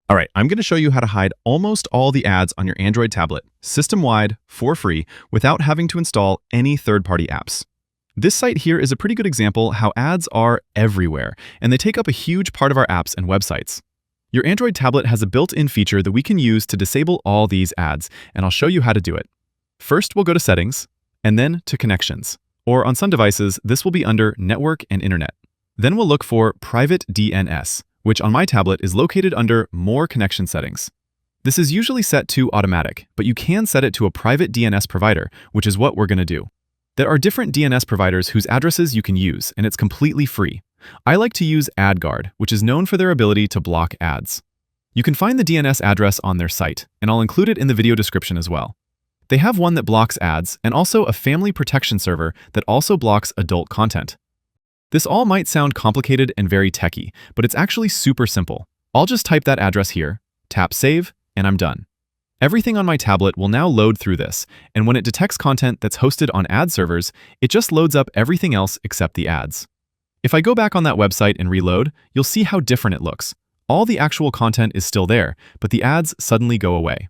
All right, I'm going to show you how to hide almost all the ads on your Android tablet, system-wide, for free, without having to install any third-party apps. This site here is a pretty good example how ads are everywhere, and they take up a huge part of our apps and websites. Your Android tablet has a built-in feature that we can use to disable all these ads, and I'll show you how to do it. First, we'll go to Settings, and then to Connections, or on some devices, this will be under Network and Internet. Then we'll look for Private DNS, which on my tablet is located under More Connection Settings. This is usually set to Automatic, but you can set it to a private DNS provider, which is what we're going to do. There are different DNS providers whose addresses you can use, and it's completely free. I like to use AdGuard, which is known for their ability to block ads. You can find the DNS address on their site, and I'll include it in the video description as well. They have one that blocks ads, and also a family protection server that also blocks adult content. This all might sound complicated and very techy, but it's actually super simple. I'll just type that address here, tap Save, and I'm done. Everything on my tablet will now load through this, and when it detects content that's hosted on ad servers, it just loads up everything else except the ads. If I go back on that website and reload, you'll see how different it looks. All the actual content is still there, but the ads suddenly go away.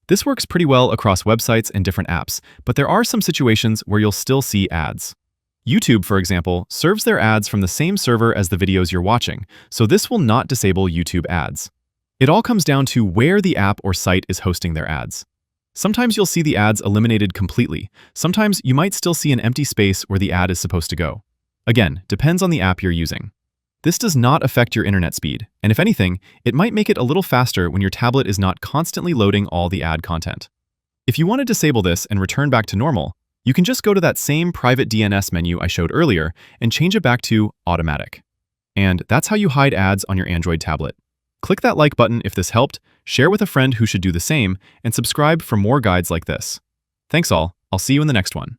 This works pretty well across websites and different apps, but there are some situations where you'll still see ads. YouTube, for example, serves their ads from the same server as the videos you're watching, so this will not disable YouTube ads. It all comes down to where the app or site is hosting their ads. Sometimes you'll see the ads eliminated completely. Sometimes you might still see an empty space where the ad is supposed to go. Again, depends on the app you're using. This does not affect your internet speed, and if anything, it might make it a little faster when your tablet is not constantly loading all the ad content. If you want to disable this and return back to normal, you can just go to that same Private DNS menu I showed earlier and change it back to Automatic. And that's how you hide ads on your Android tablet. Click that like button if this helped, share with a friend who should do the same, and subscribe for more guides like this. Thanks all, I'll see you in the next one.